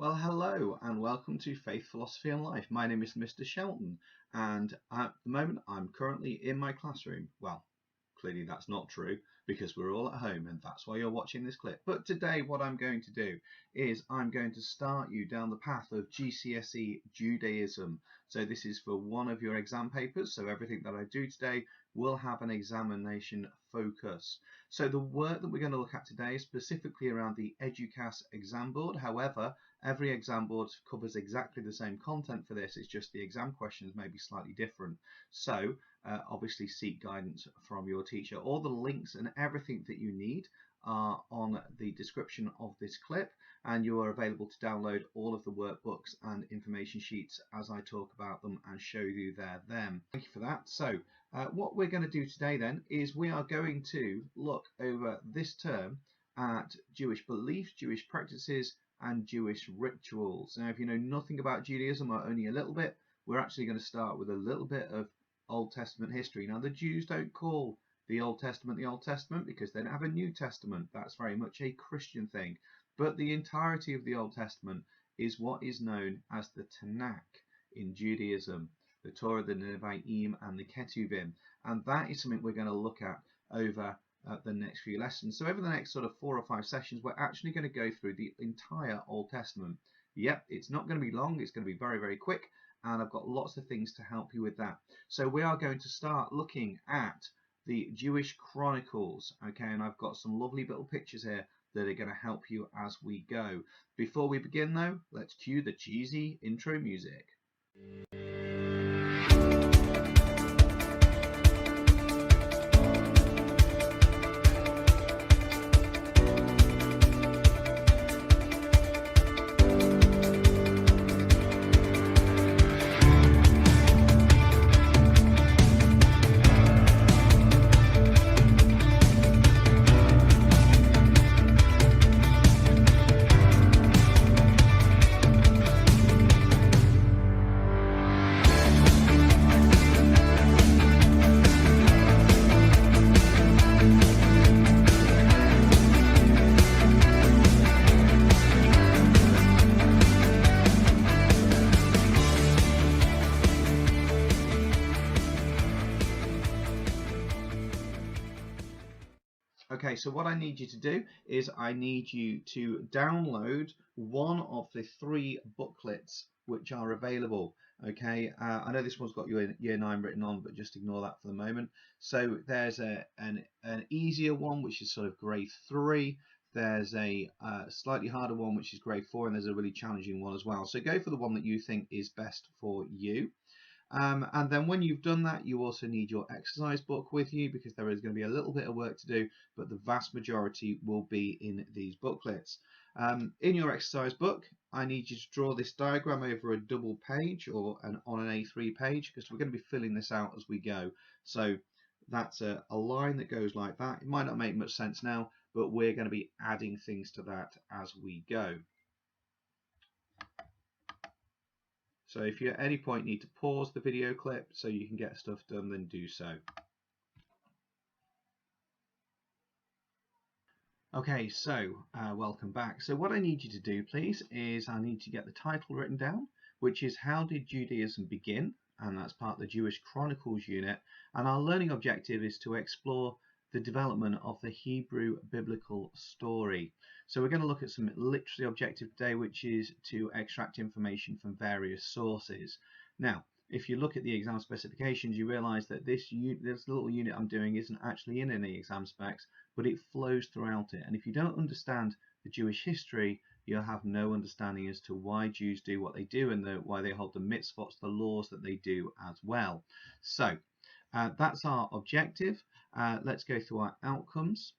Well, hello and welcome to Faith, Philosophy and Life. My name is Mr. Shelton, and at the moment I'm currently in my classroom. Well, clearly that's not true because we're all at home and that's why you're watching this clip. But today what I'm going to do is I'm going to start you down the path of GCSE Judaism. So this is for one of your exam papers. So everything that I do today will have an examination focus. So the work that we're going to look at today is specifically around the EduCAS exam board. However, every exam board covers exactly the same content for this. It's just the exam questions may be slightly different. So obviously seek guidance from your teacher. All the links and everything that you need are on the description of this clip, and you are available to download all of the workbooks and information sheets as I talk about them and show you them. Thank you for that. So what we're going to do today then is we are going to look over this term at Jewish beliefs, Jewish practices and Jewish rituals. Now, if you know nothing about Judaism or only a little bit, we're actually going to start with a little bit of Old Testament history. Now, the Jews don't call the Old Testament because they don't have a New Testament. That's very much a Christian thing. But the entirety of the Old Testament is what is known as the Tanakh in Judaism, the Torah, the Nevi'im, and the Ketuvim. And that is something we're going to look at over the next few lessons. So over the next sort of 4 or 5 sessions, we're actually going to go through the entire Old Testament. Yep, it's not going to be long. It's going to be very, very quick. And I've got lots of things to help you with that. So we are going to start looking at the Jewish Chronicles, okay, and I've got some lovely little pictures here that are going to help you as we go. Before we begin though, let's cue the cheesy intro music. Okay, so what I need you to do is I need you to download one of the 3 booklets which are available. Okay, I know this one's got your year 9 written on, but just ignore that for the moment. So there's an easier one which is sort of grade 3. There's a slightly harder one which is grade 4, and there's a really challenging one as well. So go for the one that you think is best for you. And then when you've done that, you also need your exercise book with you, because there is going to be a little bit of work to do, but the vast majority will be in these booklets. In your exercise book, I need you to draw this diagram over a double page or on an A3 page, because we're going to be filling this out as we go. So that's a line that goes like that. It might not make much sense now, but we're going to be adding things to that as we go. So if you at any point need to pause the video clip so you can get stuff done, then do so. Okay, so welcome back. So what I need you to do, please, is I need to get the title written down, which is How Did Judaism Begin? And that's part of the Jewish Chronicles unit. And our learning objective is to explore the development of the Hebrew biblical story. So we're going to look at some literary objective today, which is to extract information from various sources. Now, if you look at the exam specifications, you realize that this little unit I'm doing isn't actually in any exam specs, but it flows throughout it. And if you don't understand the Jewish history, you'll have no understanding as to why Jews do what they do and why they hold the mitzvot, the laws that they do as well. So that's our objective. Let's go through our outcomes.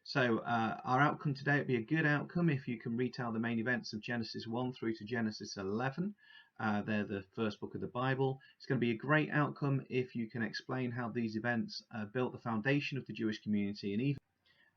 So our outcome today would be a good outcome if you can retell the main events of Genesis 1 through to Genesis 11. They're the first book of the Bible. It's going to be a great outcome if you can explain how these events built the foundation of the Jewish community,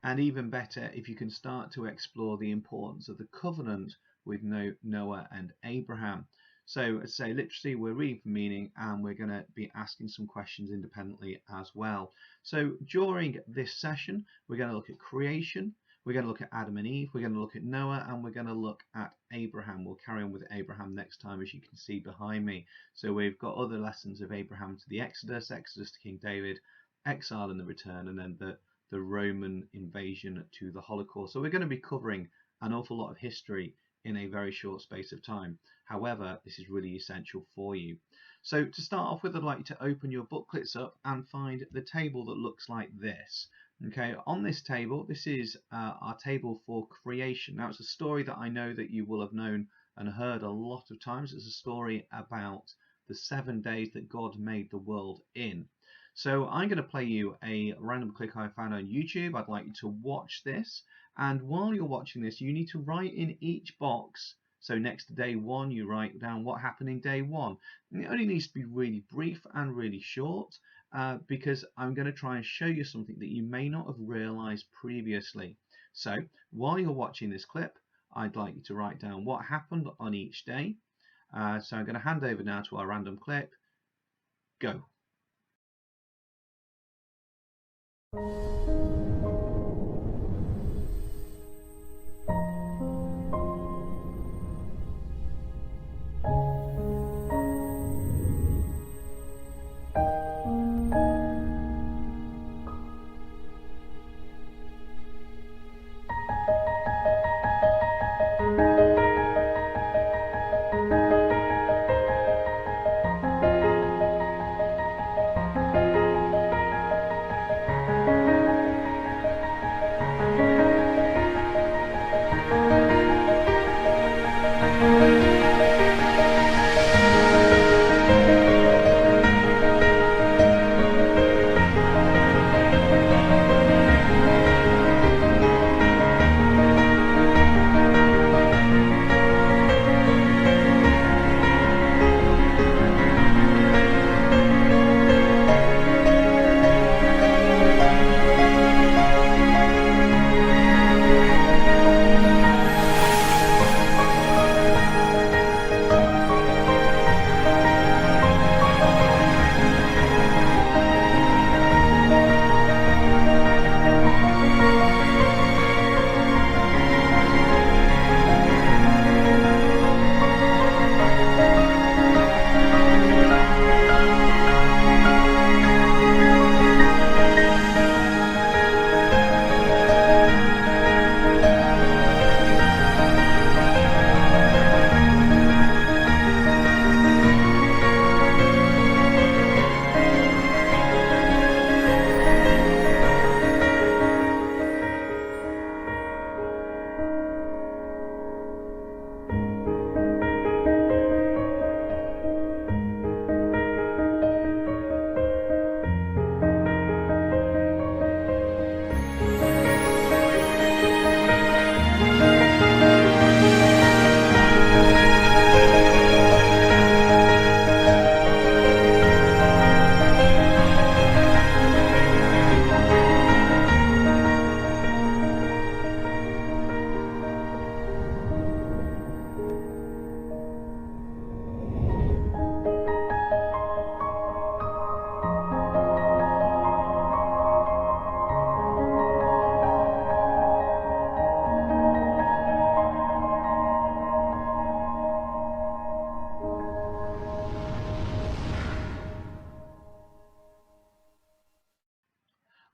and even better if you can start to explore the importance of the covenant with Noah and Abraham. So as I say, literacy, we're reading for meaning, and we're going to be asking some questions independently as well. So during this session, we're going to look at creation, We're going to look at Adam and Eve, we're going to look at Noah, and we're going to look at Abraham. We'll carry on with Abraham next time, as you can see behind me. So we've got other lessons of Abraham to the Exodus, Exodus to King David, exile and the return, and then the Roman invasion to the Holocaust. So we're going to be covering an awful lot of history in a very short space of time. However, this is really essential for you. So to start off with, I'd like you to open your booklets up and find the table that looks like this. Okay, on this table, this is our table for creation. Now, it's a story that I know that you will have known and heard a lot of times. It's a story about the 7 days that God made the world in. So I'm going to play you a random clip I found on YouTube. I'd like you to watch this. And while you're watching this, you need to write in each box. So next to day 1, you write down what happened in day 1. And it only needs to be really brief and really short, because I'm going to try and show you something that you may not have realized previously. So while you're watching this clip, I'd like you to write down what happened on each day. So I'm going to hand over now to our random clip. Go.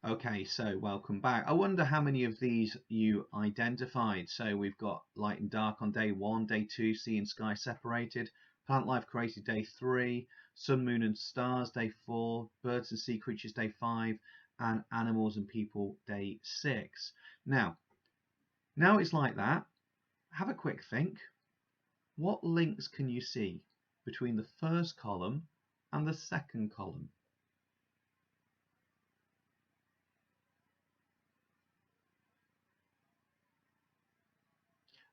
Okay, so welcome back. I wonder how many of these you identified. So we've got light and dark on day 1, day 2, sea and sky separated, plant life created day 3, sun, moon and stars day 4, birds and sea creatures day 5, and animals and people day 6. Now it's like that. Have a quick think. What links can you see between the first column and the second column?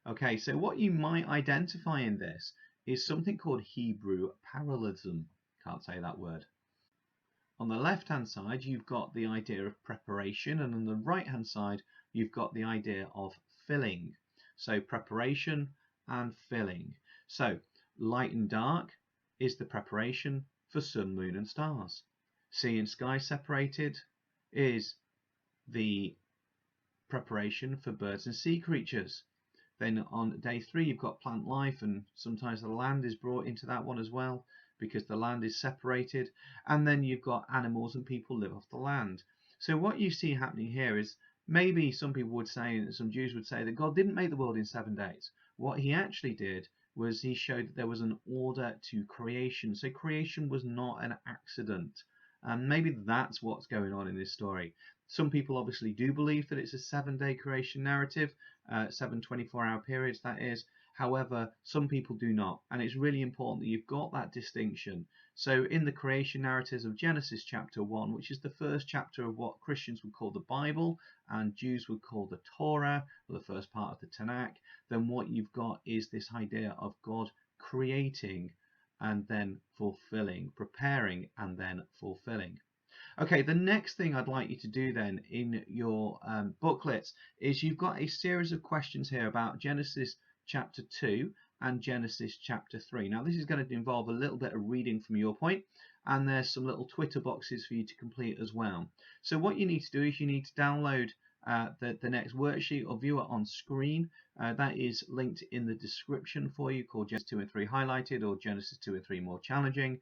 Okay, so what you might identify in this is something called Hebrew parallelism. Can't say that word. On the left-hand side, you've got the idea of preparation, and on the right-hand side, you've got the idea of filling. So preparation and filling. So light and dark is the preparation for sun, moon and stars. Sea and sky separated is the preparation for birds and sea creatures. Then on day 3, you've got plant life, and sometimes the land is brought into that one as well, because the land is separated. And then you've got animals and people live off the land. So what you see happening here is, maybe some people would say, and some Jews would say, that God didn't make the world in 7 days. What he actually did was he showed that there was an order to creation. So creation was not an accident. And maybe that's what's going on in this story. Some people obviously do believe that it's a 7-day creation narrative, 7 24-hour periods, that is. However, some people do not, and it's really important that you've got that distinction. So in the creation narratives of Genesis chapter 1, which is the first chapter of what Christians would call the Bible and Jews would call the Torah, or the first part of the Tanakh, then what you've got is this idea of God creating and then fulfilling, preparing and then fulfilling. Okay, the next thing I'd like you to do then in your booklets is you've got a series of questions here about Genesis chapter 2 and Genesis chapter 3. Now this is going to involve a little bit of reading from your point, and there's some little Twitter boxes for you to complete as well. So what you need to do is you need to download the next worksheet or view it on screen. That is linked in the description for you, called Genesis 2 and 3 highlighted, or Genesis 2 and 3 more challenging.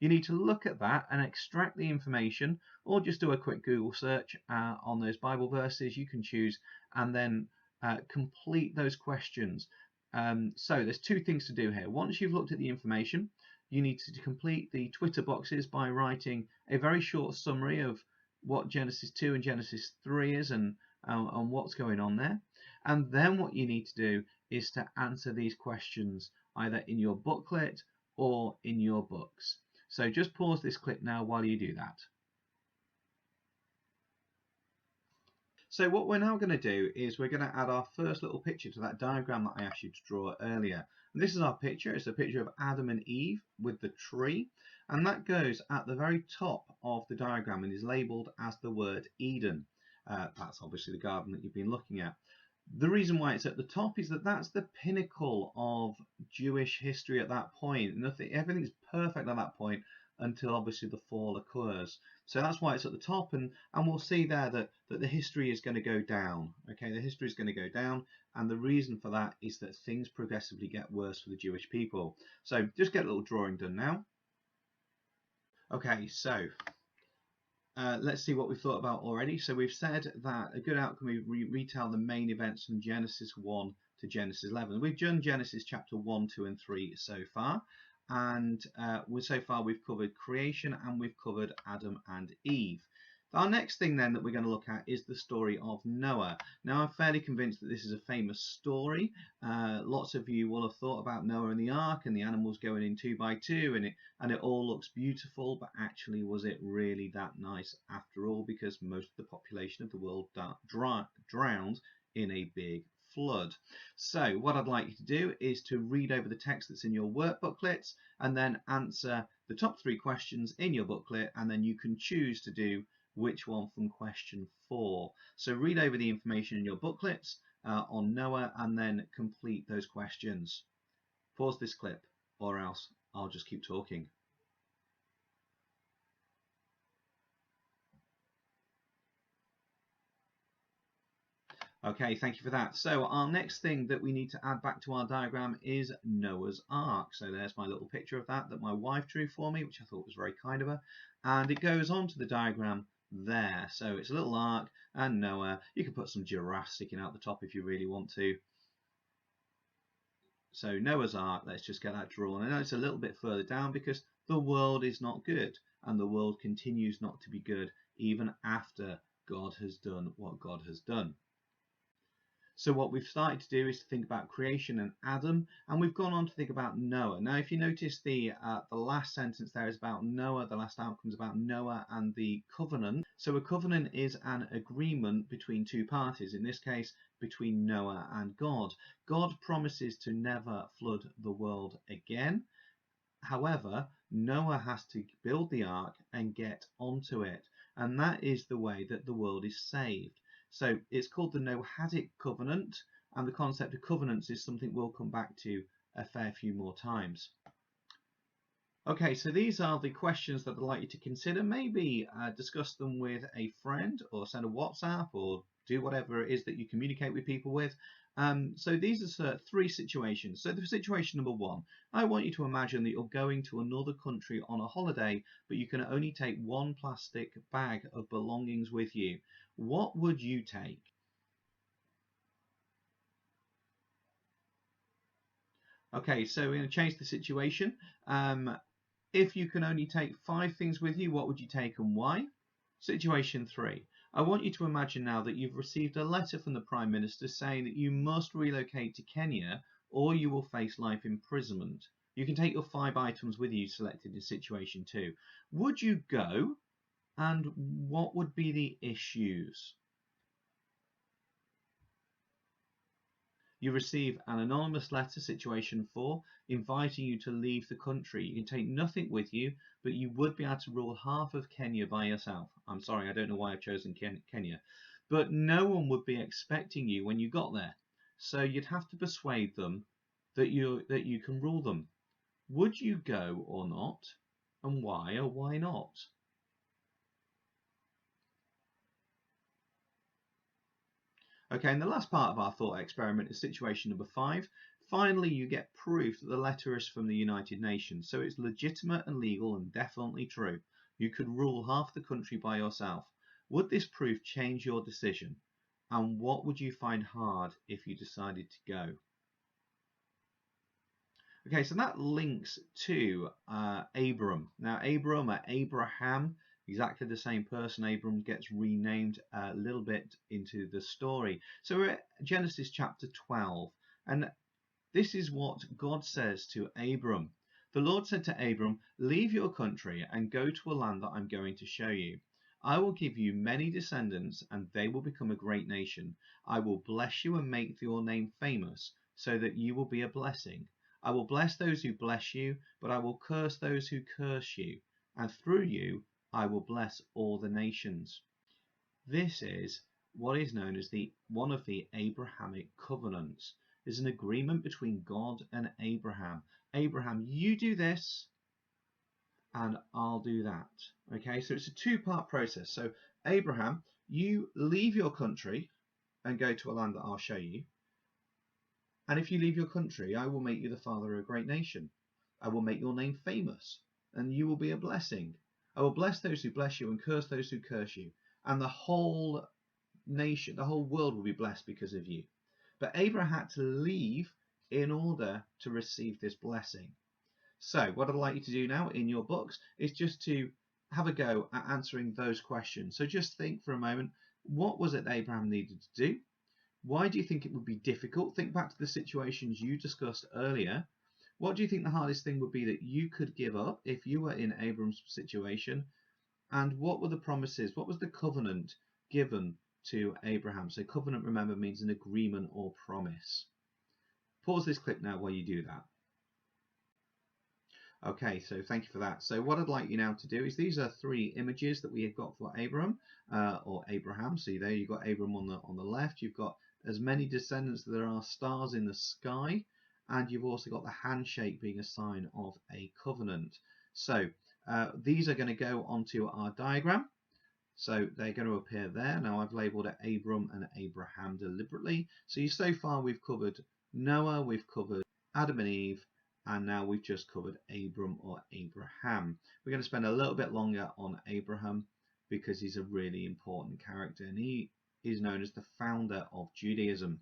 You need to look at that and extract the information, or just do a quick Google search on those Bible verses. You can choose, and then complete those questions. So there's 2 things to do here. Once you've looked at the information, you need to complete the Twitter boxes by writing a very short summary of what Genesis 2 and Genesis 3 is and what's going on there. And then what you need to do is to answer these questions either in your booklet or in your books. So just pause this clip now while you do that. So what we're now going to do is we're going to add our first little picture to that diagram that I asked you to draw earlier. And this is our picture. It's a picture of Adam and Eve with the tree, and that goes at the very top of the diagram and is labelled as the word Eden. That's obviously the garden that you've been looking at. The reason why it's at the top is that that's the pinnacle of Jewish history at that point. Everything's perfect at that point until obviously the fall occurs. So that's why it's at the top, and we'll see there that the history is going to go down. Okay, the history is going to go down, and the reason for that is that things progressively get worse for the Jewish people. So just get a little drawing done now. Okay, so let's see what we've thought about already. So we've said that a good outcome we retell the main events from Genesis 1 to Genesis 11. We've done Genesis chapter 1, 2 and 3 so far, and so far we've covered creation and we've covered Adam and Eve. Our next thing then that we're going to look at is the story of Noah. Now I'm fairly convinced that this is a famous story. Lots of you will have thought about Noah and the ark and the animals going in 2 by 2, and it all looks beautiful, but actually was it really that nice after all? Because most of the population of the world drowned in a big flood. So what I'd like you to do is to read over the text that's in your work booklets and then answer the top 3 questions in your booklet, and then you can choose to do which one from question 4. So read over the information in your booklets on Noah and then complete those questions. Pause this clip or else I'll just keep talking. Okay, thank you for that. So our next thing that we need to add back to our diagram is Noah's Ark. So there's my little picture of that my wife drew for me, which I thought was very kind of her. And it goes on to the diagram there. So it's a little ark and Noah. You can put some giraffes sticking out the top if you really want to. So Noah's Ark, let's just get that drawn. I know it's a little bit further down because the world is not good, and the world continues not to be good even after God has done what God has done. So what we've started to do is to think about creation and Adam, and we've gone on to think about Noah. Now, if you notice the last sentence there is about Noah, the last outcome is about Noah and the covenant. So a covenant is an agreement between 2 parties, in this case between Noah and God. God promises to never flood the world again. However, Noah has to build the ark and get onto it, and that is the way that the world is saved. So it's called the Noahic covenant, and the concept of covenants is something we'll come back to a fair few more times. Okay, so these are the questions that I'd like you to consider. Maybe discuss them with a friend, or send a WhatsApp, or do whatever it is that you communicate with people with. So these are 3 situations. So the situation number 1, I want you to imagine that you're going to another country on a holiday, but you can only take 1 plastic bag of belongings with you. What would you take? Okay, so we're going to change the situation. If you can only take 5 things with you, what would you take and why? Situation 3. I want you to imagine now that you've received a letter from the Prime Minister saying that you must relocate to Kenya or you will face life imprisonment. You can take your 5 items with you selected in situation 2. Would you go, and what would be the issues? You receive an anonymous letter, situation 4, inviting you to leave the country. You can take nothing with you, but you would be able to rule half of Kenya by yourself. I'm sorry, I don't know why I've chosen Kenya. But no one would be expecting you when you got there. So you'd have to persuade them that you can rule them. Would you go or not? And why or why not? Okay, and the last part of our thought experiment is situation number 5. Finally, you get proof that the letter is from the United Nations, so it's legitimate and legal and definitely true. You could rule half the country by yourself. Would this proof change your decision? And what would you find hard if you decided to go? Okay, so that links to Abram. Now, Abraham, exactly the same person. Abram gets renamed a little bit into the story. So we're at Genesis chapter 12, and this is what God says to Abram. The Lord said to Abram, "Leave your country and go to a land that I'm going to show you. I will give you many descendants, and they will become a great nation. I will bless you and make your name famous, so that you will be a blessing. I will bless those who bless you, but I will curse those who curse you, and through you I will bless all the nations." This is what is known as one of the Abrahamic covenants. It's an agreement between God and Abraham. Abraham, you do this, and I'll do that. Okay, so it's a 2-part process. So Abraham, you leave your country and go to a land that I'll show you. And if you leave your country, I will make you the father of a great nation. I will make your name famous, and you will be a blessing. I will bless those who bless you and curse those who curse you. And the whole nation, the whole world will be blessed because of you. But Abraham had to leave in order to receive this blessing. So what I'd like you to do now in your books is just to have a go at answering those questions. So just think for a moment, what was it Abraham needed to do? Why do you think it would be difficult? Think back to the situations you discussed earlier. What do you think the hardest thing would be that you could give up if you were in Abram's situation? And what were the promises? What was the covenant given to Abraham? So covenant, remember, means an agreement or promise. Pause this clip now while you do that. Okay, so thank you for that. So what I'd like you now to do is, these are 3 images that we have got for Abram or Abraham. See there, you've got Abram on the left. You've got as many descendants as there are stars in the sky, and you've also got the handshake being a sign of a covenant. So these are going to go onto our diagram. So they're going to appear there. Now I've labelled it Abram and Abraham deliberately. So far we've covered Noah, we've covered Adam and Eve, and now we've just covered Abram or Abraham. We're going to spend a little bit longer on Abraham because he's a really important character, and he is known as the founder of Judaism.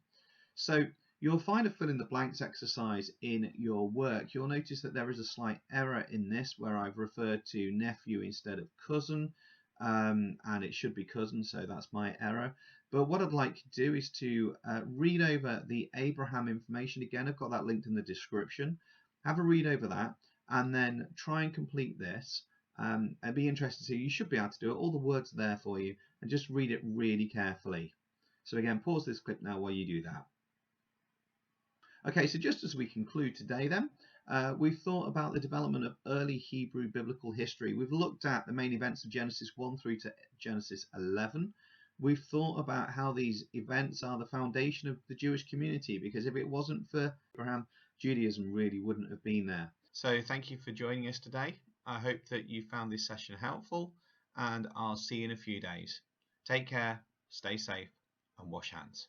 So you'll find a fill in the blanks exercise in your work. You'll notice that there is a slight error in this where I've referred to nephew instead of cousin, and it should be cousin, so that's my error. But what I'd like to do is to read over the Abraham information again. I've got that linked in the description. Have a read over that and then try and complete this. I'd be interested to see. You should be able to do it. All the words are there for you, and just read it really carefully. So again, pause this clip now while you do that. Okay, so just as we conclude today then, we've thought about the development of early Hebrew biblical history. We've looked at the main events of Genesis 1 through to Genesis 11. We've thought about how these events are the foundation of the Jewish community, because if it wasn't for Abraham, Judaism really wouldn't have been there. So thank you for joining us today. I hope that you found this session helpful, and I'll see you in a few days. Take care, stay safe. and wash hands.